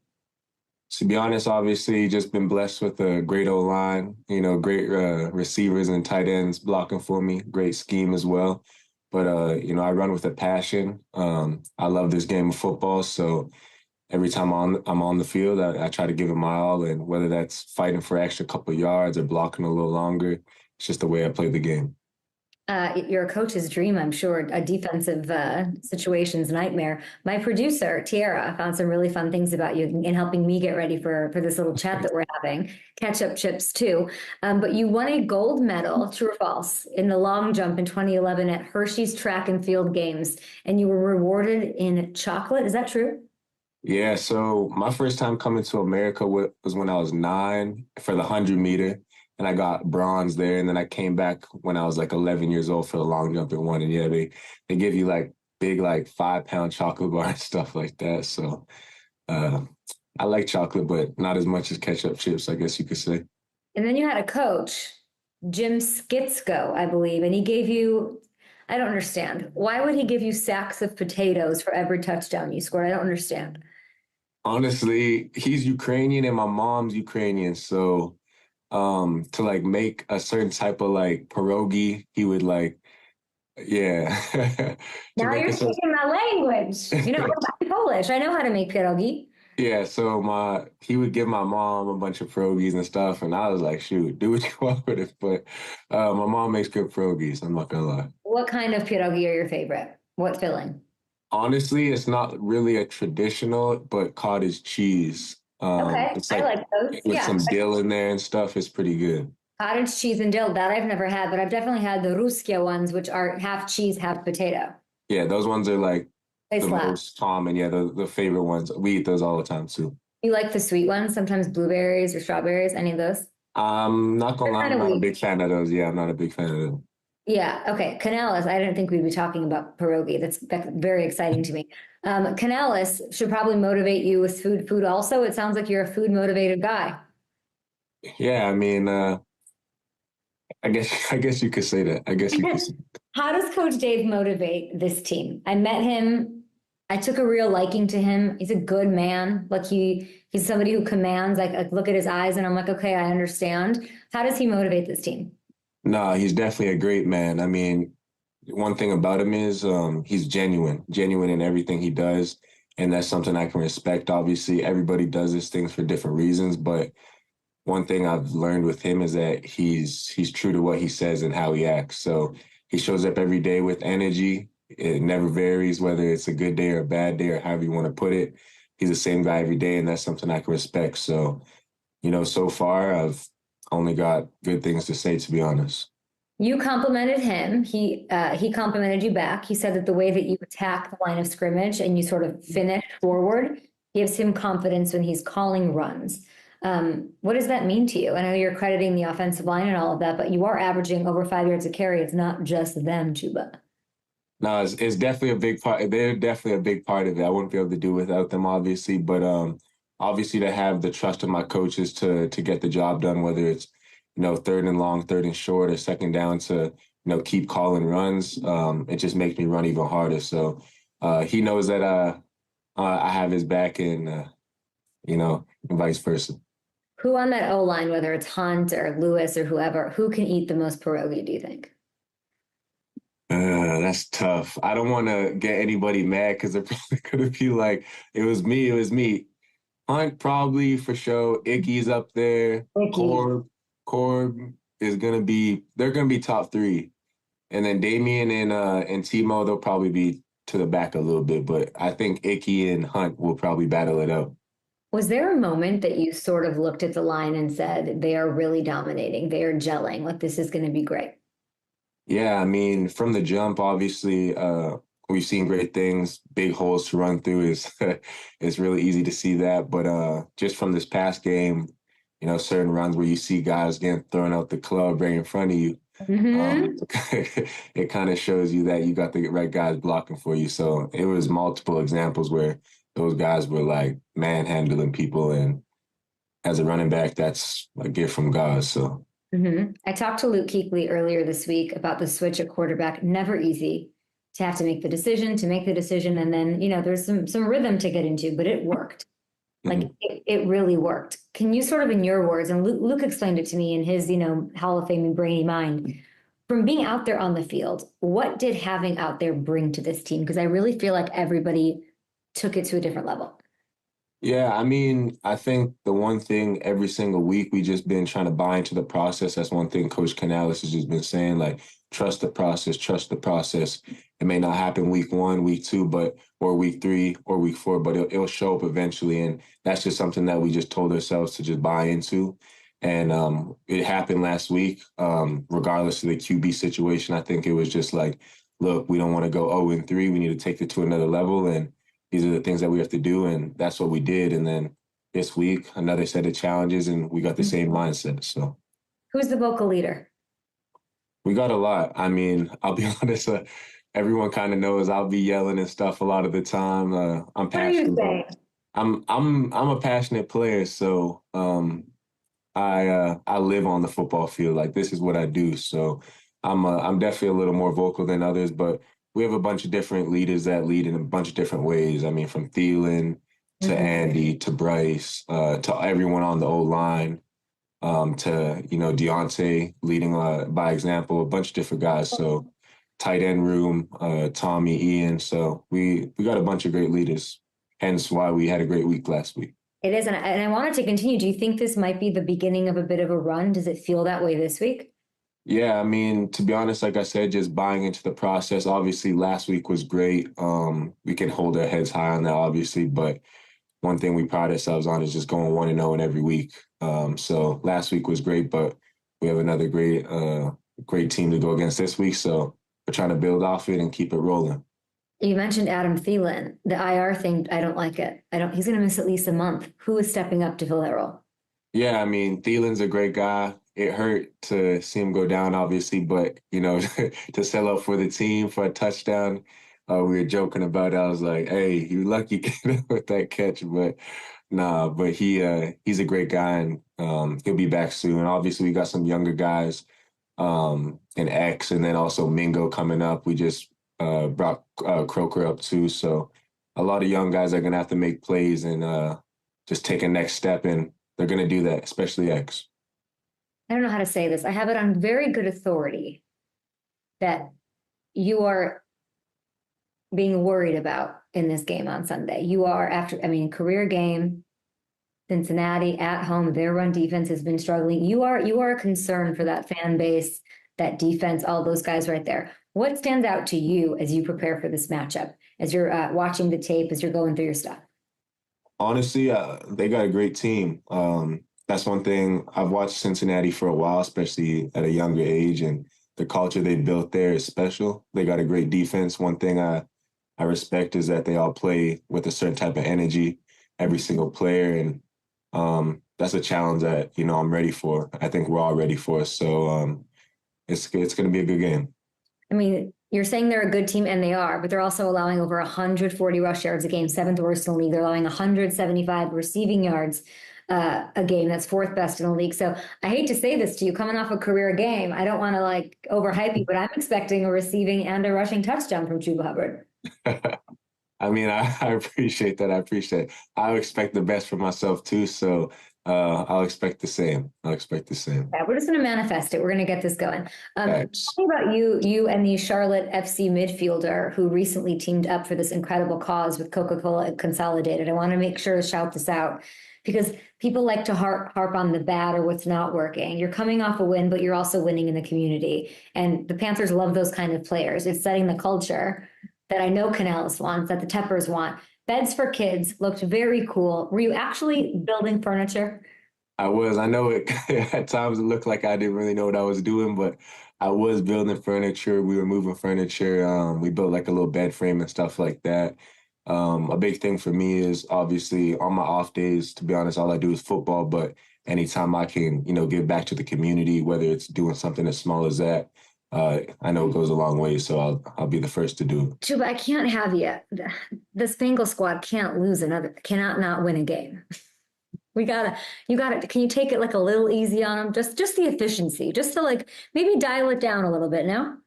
To be honest, obviously, just been blessed with a great O-line, great receivers and tight ends blocking for me, great scheme as well. But, I run with a passion. I love this game of football, so every time I'm on the field, I try to give it my all, and whether that's fighting for an extra couple of yards or blocking a little longer, it's just the way I play the game. You're a coach's dream, I'm sure, a defensive situations nightmare. My producer, Tiara, found some really fun things about you in helping me get ready for this little chat that we're having. Ketchup chips, too. But you won a gold medal, true or false, in the long jump in 2011 at Hershey's Track and Field Games, and you were rewarded in chocolate. Is that true? Yeah, so my first time coming to America was when I was 9 for the 100-meter. And I got bronze there. And then I came back when I was like 11 years old for the long jump and won. And yeah, they give you like big, like 5-pound chocolate bar and stuff like that. So I like chocolate, but not as much as ketchup chips, I guess you could say. And then you had a coach, Jim Skitsko, I believe, and he gave you, I don't understand. Why would he give you sacks of potatoes for every touchdown you scored? I don't understand. Honestly, he's Ukrainian and my mom's Ukrainian. So to like make a certain type of like pierogi, he would like, yeah. Now you're speaking my language. I'm Polish. I know how to make pierogi. Yeah, so he would give my mom a bunch of pierogies and stuff, and I was like, shoot, do what you want with it. But my mom makes good pierogies, I'm not gonna lie. What kind of pierogi are your favorite? What filling? Honestly, it's not really a traditional, but cottage cheese. Okay, It's I like like those. with Yeah. some dill in there and stuff. It's pretty good. Cottage cheese and dill, that I've never had, but I've definitely had the Ruskia ones, which are half cheese, half potato. Yeah, those ones are like They the slap. most common. Yeah, the favorite ones. We eat those all the time too. You like the sweet ones, sometimes blueberries or strawberries, any of those? I'm not gonna They're lie, kind I'm of not a weak. big fan of those. Yeah, I'm not a big fan of them. Yeah, okay. Canales, I didn't think we'd be talking about pierogi. That's very exciting to me. Canales should probably motivate you with food also. It sounds like you're a food motivated guy. Yeah, I mean, I guess you could say that. I guess you could say. How does Coach Dave motivate this team? I met him. I took a real liking to him. He's a good man. Like he's somebody who commands. Like, I look at his eyes and I'm like, okay, I understand. How does he motivate this team? No, he's definitely a great man. I mean, one thing about him is he's genuine in everything he does, and that's something I can respect. Obviously, everybody does these things for different reasons, but one thing I've learned with him is that he's true to what he says and how he acts. So he shows up every day with energy. It never varies whether it's a good day or a bad day or however you want to put it. He's the same guy every day, and that's something I can respect. So, so far I've only got good things to say, to be honest. You complimented him. He complimented you back. He said that the way that you attack the line of scrimmage and you sort of finish forward gives him confidence when he's calling runs. What does that mean to you? I know you're crediting the offensive line and all of that, but you are averaging over 5 yards a carry. It's not just them, Chuba. No, it's definitely a big part. They're definitely a big part of it. I wouldn't be able to do without them, obviously. But obviously, to have the trust of my coaches to get the job done, whether it's third and long, third and short, or second down, to keep calling runs, it just makes me run even harder. So he knows that I have his back, and and vice versa. Who on that O line, whether it's Hunt or Lewis or whoever, who can eat the most pierogi? Do you think? That's tough. I don't want to get anybody mad because they're probably going to be like, it was me, it was me. Hunt probably for sure. Icky's up there. Icky. Corb is they're gonna be top three. And then Damian and Timo, they'll probably be to the back a little bit, but I think Icky and Hunt will probably battle it out. Was there a moment that you sort of looked at the line and said, they are really dominating, they are gelling, like this is going to be great? Yeah, I mean, from the jump, obviously, we've seen great things. Big holes to run through is it's really easy to see that. But just from this past game, certain runs where you see guys getting thrown out the club right in front of you, it kind of shows you that you got the right guys blocking for you. So it was multiple examples where those guys were like manhandling people, and as a running back, that's a gift from God. So. I talked to Luke Kuechly earlier this week about the switch at quarterback. Never easy to have to make the decision, and then there's some rhythm to get into, but it worked. Like it really worked. Can you sort of, in your words, and Luke explained it to me in his Hall of Fame and brainy mind, from being out there on the field, what did having out there bring to this team? Because I really feel like everybody took it to a different level. Yeah, I mean, I think the one thing every single week we just been trying to buy into the process. That's one thing Coach Canales has just been saying, like, trust the process, trust the process. It may not happen week 1, week 2, or week 3 or week 4, but it'll show up eventually. And that's just something that we just told ourselves to just buy into. And it happened last week, regardless of the QB situation. I think it was just like, look, we don't want to go 0-3. We need to take it to another level. And these are the things that we have to do, and that's what we did. And then this week, another set of challenges, and we got the same mindset. So, who's the vocal leader? We got a lot. I mean, I'll be honest. Everyone kind of knows I'll be yelling and stuff a lot of the time. I'm passionate. What are you saying? I'm a passionate player, so I live on the football field. Like, this is what I do. So I'm definitely a little more vocal than others, but we have a bunch of different leaders that lead in a bunch of different ways. I mean, from Thielen to Andy to Bryce to everyone on the O-line to, Deontay leading by example, a bunch of different guys. So tight end room, Tommy, Ian. So we got a bunch of great leaders. hence why we had a great week last week. It is, and I wanted to continue. Do you think this might be the beginning of a bit of a run? Does it feel that way this week? Yeah, I mean, to be honest, like I said, just buying into the process. Obviously, last week was great. We can hold our heads high on that, obviously, but one thing we pride ourselves on is just going 1-0 in every week. So last week was great, but we have another great team to go against this week. So we're trying to build off it and keep it rolling. You mentioned Adam Thielen. The IR thing, I don't like it. He's going to miss at least a month. Who is stepping up to fill that role? Yeah, I mean, Thielen's a great guy. It hurt to see him go down, obviously, but, to sell up for the team for a touchdown, we were joking about it. I was like, hey, you're lucky with that catch, but nah, but he's a great guy, and he'll be back soon. Obviously, we got some younger guys in X, and then also Mingo coming up. We just brought Croker up too, so a lot of young guys are going to have to make plays and just take a next step, and they're going to do that, especially X. I don't know how to say this. I have it on very good authority that you are being worried about in this game on Sunday. You are career game, Cincinnati at home, their run defense has been struggling. You are a concern for that fan base, that defense, all those guys right there. What stands out to you as you prepare for this matchup, as you're watching the tape, as you're going through your stuff? Honestly, they got a great team. That's one thing. I've watched Cincinnati for a while, especially at a younger age, and the culture they built there is special. They got a great defense. One thing I respect is that they all play with a certain type of energy, every single player, and that's a challenge that I'm ready for. I think we're all ready for. So it's going to be a good game. I mean, you're saying they're a good team, and they are, but they're also allowing over 140 rush yards a game, 7th worst in the league. They're allowing 175 receiving yards a game. That's 4th best in the league. So I hate to say this to you, coming off a career game, I don't want to overhype you, but I'm expecting a receiving and a rushing touchdown from Chuba Hubbard. I mean, I appreciate that. I expect the best for myself too. So I'll expect the same. Yeah, we're just going to manifest it. We're going to get this going. Talking about you and the Charlotte FC midfielder who recently teamed up for this incredible cause with Coca-Cola Consolidated. I want to make sure to shout this out because people like to harp on the bad or what's not working. You're coming off a win, but you're also winning in the community. And the Panthers love those kind of players. It's setting the culture that I know Canales wants, that the Teppers want. Beds for Kids looked very cool. Were you actually building furniture? I was. I know it at times it looked like I didn't really know what I was doing, but I was building furniture. We were moving furniture. We built like a little bed frame and stuff like that. A big thing for me is obviously on my off days, to be honest, all I do is football, but anytime I can, give back to the community, whether it's doing something as small as that, I know it goes a long way, so I'll be the first to do it. Chuba, I can't have you. The Spangle squad cannot not win a game. You gotta, can you take it a little easy on them? Just the efficiency, just to maybe dial it down a little bit, no?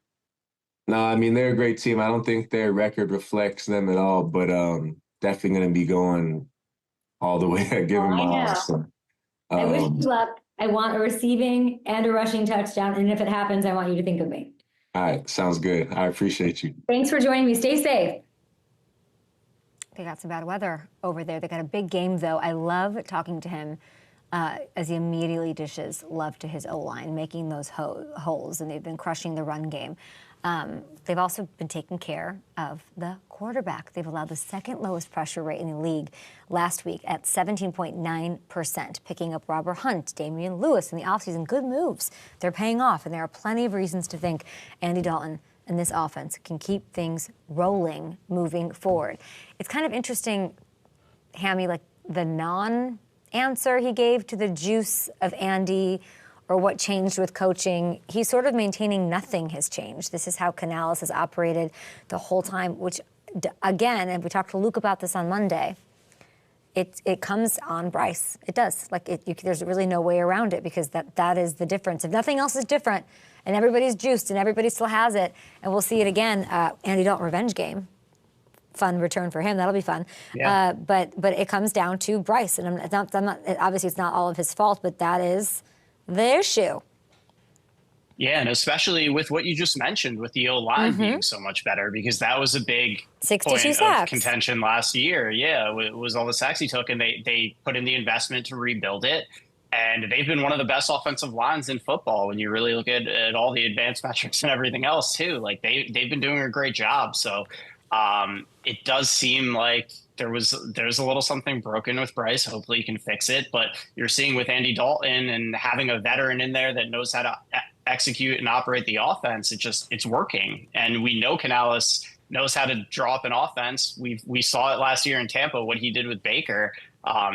No, I mean, they're a great team. I don't think their record reflects them at all, but definitely going to be going all the way at giving my all. So, I wish you luck. I want a receiving and a rushing touchdown, and if it happens, I want you to think of me. All right, sounds good. I appreciate you. Thanks for joining me. Stay safe. They got some bad weather over there. They got a big game, though. I love talking to him as he immediately dishes love to his O-line, making those holes, and they've been crushing the run game. They've also been taking care of the quarterback. They've allowed the 2nd lowest pressure rate in the league last week at 17.9%, picking up Robert Hunt, Damian Lewis in the offseason. Good moves. They're paying off, and there are plenty of reasons to think Andy Dalton and this offense can keep things rolling moving forward. It's kind of interesting, Hammy, the non-answer he gave to the juice of Andy or what changed with coaching. He's sort of maintaining nothing has changed. This is how Canales has operated the whole time, which, again, and we talked to Luke about this on Monday, it comes on Bryce. It does. There's really no way around it because that is the difference. If nothing else is different and everybody's juiced and everybody still has it, and we'll see it again, Andy Dalton revenge game. Fun return for him. That'll be fun. Yeah. But it comes down to Bryce. And obviously it's not all of his fault, but that is the issue. Yeah, and especially with what you just mentioned with the O-line being so much better, because that was a big 62 point sacks. of contention last year. Yeah, it was all the sacks he took, and they put in the investment to rebuild it. And they've been one of the best offensive lines in football when you really look at all the advanced metrics and everything else too. Like they've been doing a great job. So it does seem like there's a little something broken with Bryce. Hopefully he can fix it. But you're seeing with Andy Dalton and having a veteran in there that knows how to execute and operate the offense, it's working. And we know Canales knows how to draw up an offense. We saw it last year in Tampa, what he did with Baker.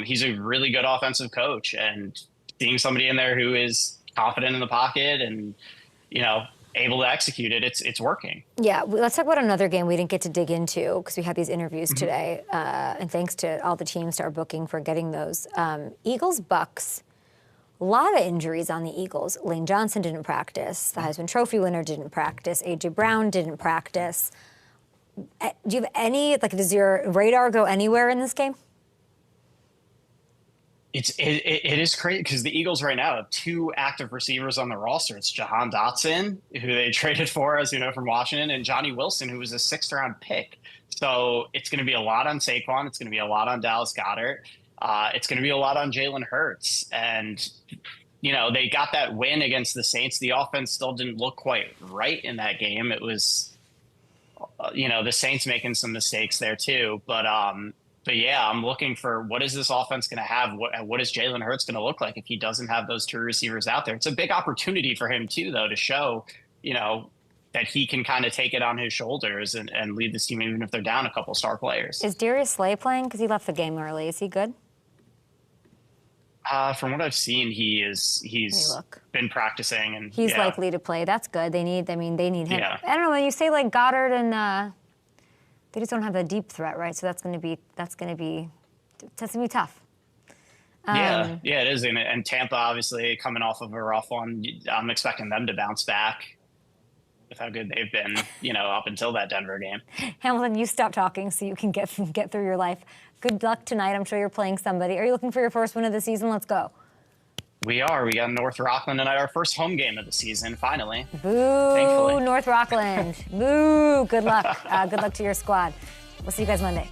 He's a really good offensive coach, and seeing somebody in there who is confident in the pocket and, able to execute it, it's working. Yeah, let's talk about another game we didn't get to dig into because we had these interviews today. And thanks to all the teams to our booking for getting those. Eagles-Bucks, a lot of injuries on the Eagles. Lane Johnson didn't practice. The Heisman Trophy winner didn't practice. A.J. Brown didn't practice. Do you have any, does your radar go anywhere in this game? It is crazy because the Eagles right now have 2 active receivers on the roster. It's Jahan Dotson, who they traded for, as you know, from Washington, and Johnny Wilson, who was a 6th-round pick. So it's going to be a lot on Saquon. It's going to be a lot on Dallas Goedert. It's going to be a lot on Jalen Hurts. And, they got that win against the Saints. The offense still didn't look quite right in that game. It was, the Saints making some mistakes there too. But yeah, I'm looking for what is this offense going to have? What is Jalen Hurts going to look like if he doesn't have those 2 receivers out there? It's a big opportunity for him too, though, to show, that he can kind of take it on his shoulders and lead this team, even if they're down a couple star players. Is Darius Slay playing? Because he left the game early. Is he good? From what I've seen, he's been practicing, and he's likely to play. That's good. They need him. Yeah. I don't know, when you say Goddard and they just don't have a deep threat, right? So that's going to be tough. Yeah, it is. And Tampa, obviously, coming off of a rough one, I'm expecting them to bounce back with how good they've been, up until that Denver game. Hamilton, you stop talking so you can get through your life. Good luck tonight. I'm sure you're playing somebody. Are you looking for your first win of the season? Let's go. We are. We got North Rockland tonight, our first home game of the season, finally. Boo, thankfully. North Rockland. Boo. Good luck. Good luck to your squad. We'll see you guys Monday.